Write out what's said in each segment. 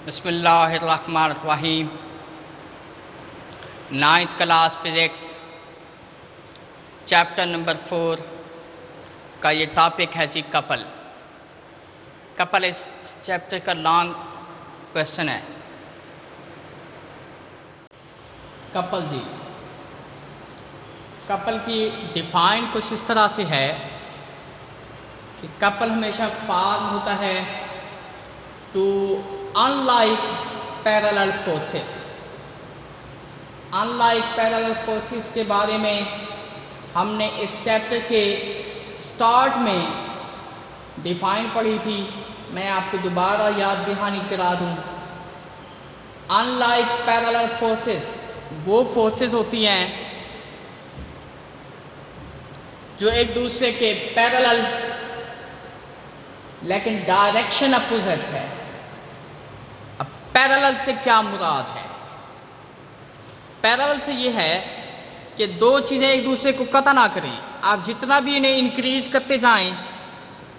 बिस्मिल्लाहिर्रहमानिर्रहीम। 9th class physics chapter number 4 का ये टॉपिक है जी कपल। कपल इस चैप्टर का लॉन्ग क्वेश्चन है। कपल जी, कपल की डिफ़ाइन कुछ इस तरह से है कि कपल हमेशा फॉर्म होता है two unlike parallel forces. Unlike parallel forces के बारे में हमने इस चैप्टर के स्टार्ट में डिफाइन पढ़ी थी। मैं आपको दोबारा याद दहानी करा दूं। अनलाइक पैरेलल फोर्सेस वो फोर्सेस होती हैं जो एक दूसरे के पैरेलल लेकिन डायरेक्शन अपोजिट है। अब पैरेलल से क्या मुराद है? पैरेलल से ये है कि दो चीज़ें एक दूसरे को कता ना करें। आप जितना भी इन्हें इंक्रीज करते जाएं,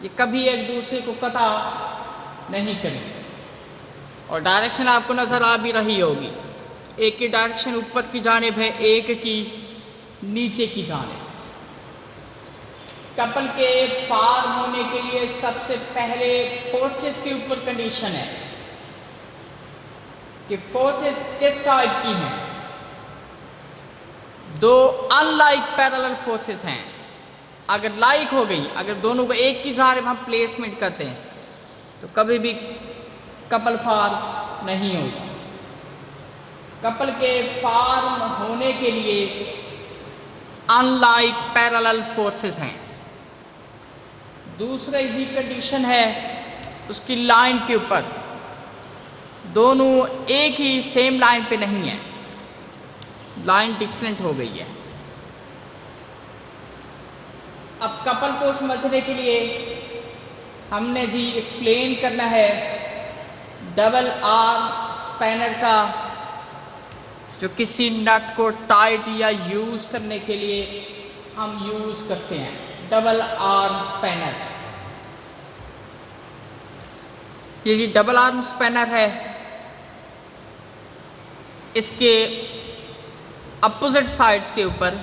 ये कभी एक दूसरे को कता नहीं करें। और डायरेक्शन आपको नज़र आ भी रही होगी। एक की डायरेक्शन ऊपर की जानिब है, एक की नीचे की जानिब। कपल के फॉर्म होने के लिए सबसे पहले फोर्सेस के ऊपर कंडीशन है कि फोर्सेस किस टाइप की हैं। दो अनलाइक पैरेलल फोर्सेस हैं। अगर लाइक हो गई, अगर दोनों को एक की जानिब हम प्लेसमेंट करते हैं तो कभी भी कपल फॉर्म नहीं होगा। कपल के फॉर्म होने के लिए अनलाइक पैरेलल फोर्सेस हैं। दूसरी जी कंडीशन है उसकी लाइन के ऊपर, दोनों एक ही सेम लाइन पे नहीं है, लाइन डिफरेंट हो गई है। अब कपल को समझने के लिए हमने जी एक्सप्लेन करना है डबल आर्म स्पैनर का, जो किसी नट को टाइट या यूज़ करने के लिए हम यूज़ करते हैं। डबल आर्म स्पैनर, ये जी डबल आर्म स्पैनर है। इसके अपोजिट साइड्स के ऊपर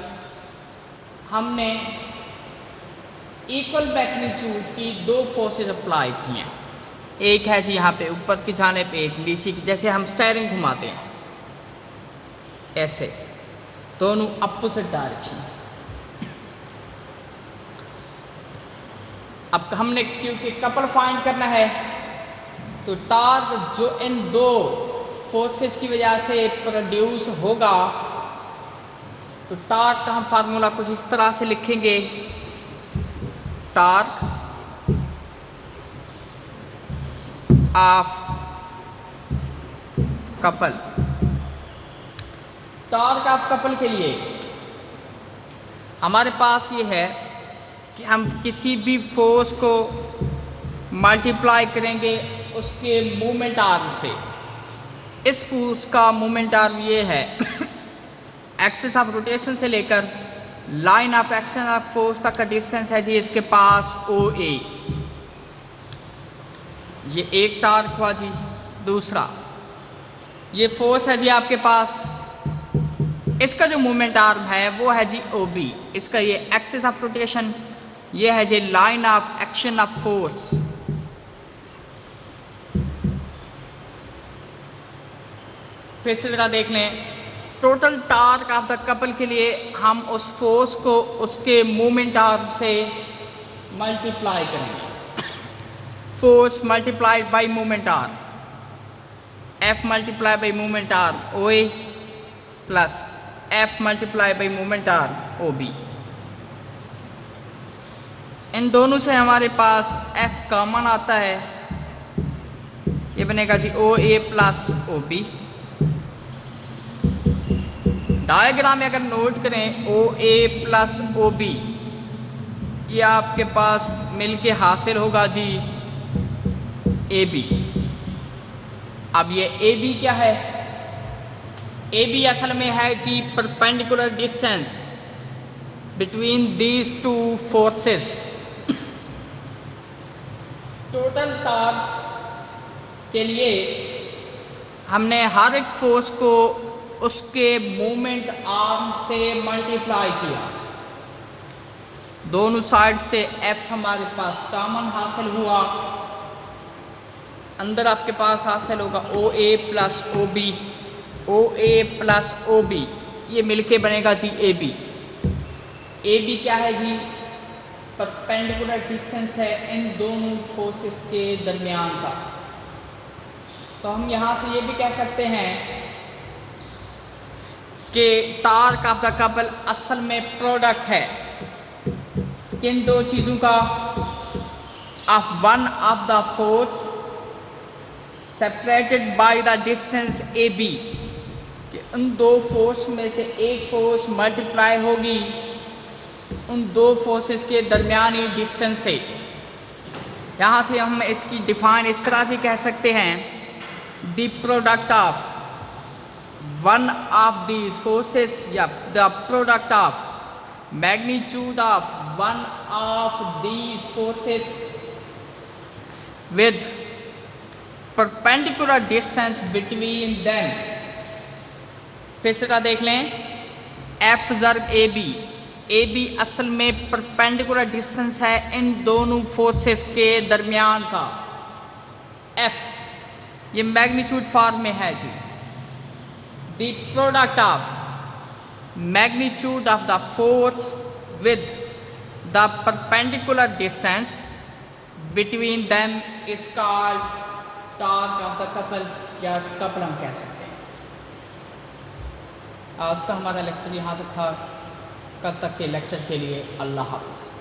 हमने इक्वल मैग्नीट्यूड की दो फोर्सेस अप्लाई की हैं। एक है जी यहाँ पे ऊपर की जानिब, एक नीचे की। जैसे हम स्टीयरिंग घुमाते हैं ऐसे, दोनों अपोजिट डायरेक्शन। अब हमने क्योंकि कपल फाइंड करना है तो टॉर्क जो इन दो फोर्सेस की वजह से प्रोड्यूस होगा, तो टॉर्क का हम फार्मूला कुछ इस तरह से लिखेंगे। Torque of couple. Torque of couple के लिए हमारे पास ये है कि हम किसी भी फोर्स को मल्टीप्लाई करेंगे उसके मोमेंट आर्म से। इस फोर्स का मोमेंट आर्म ये है एक्सिस ऑफ रोटेशन से लेकर line of action of force तक का डिस्टेंस है जी इसके पास OA। ये एक टॉर्क हुआ जी। दूसरा ये फोर्स है जी आपके पास, इसका जो मोमेंट आर्म है वो है जी OB। इसका ये एक्सिस ऑफ रोटेशन, ये है जी line of action of force. फिर से जरा देख लें, total torque of the couple के लिए हम उस फोर्स को उसके मोमेंट आर्म से मल्टीप्लाई करेंगे। Force multiplied by moment arm, F multiply by moment arm OA plus F multiply by moment arm OB। इन दोनों से हमारे पास F कॉमन आता है, ये बनेगा जी OA प्लस OB। डायग्राम में अगर नोट करें OA प्लस OB, ये आपके पास मिलके हासिल होगा जी AB। अब ये AB क्या है? AB असल में है जी perpendicular distance between these two forces. Total torque के लिए हमने हर एक फोर्स को उसके मूवमेंट आर्म से मल्टीप्लाई किया, दोनों साइड से F हमारे पास कॉमन हासिल हुआ, अंदर आपके पास हासिल होगा OA plus OB, OA plus OB, ये मिलके बनेगा जी AB। AB क्या है जी? परपेंडिकुलर डिस्टेंस है इन दोनों फोर्सेस के दरमियान का। तो हम यहाँ से ये भी कह सकते हैं कि टार्क ऑफ द कपल असल में प्रोडक्ट है किन दो चीज़ों का? Of one of the force separated by the distance AB, कि उन दो फोर्स में से एक फोर्स मल्टीप्लाई होगी उन दो फोर्सेस के दरमियानी डिस्टेंस से। यहाँ से हम इसकी डिफाइन इस तरह भी कह सकते हैं, the product of one of these forces या the product of magnitude of one of these forces with perpendicular distance between them। फिर से देख लें, F ज़र्ब AB, AB असल में परपेंडिकुलर डिस्टेंस है इन दोनों फोर्सेस के दरमियान का। F ये मैग्नीट्यूड फॉर्म में है जी। The product of magnitude of the force with the perpendicular distance between them is called torque of the couple, या कपल हम कह सकते हैं। आज का हमारा लेक्चर यहाँ तक था। कल तक के लेक्चर के लिए अल्लाह हाफ़िज़।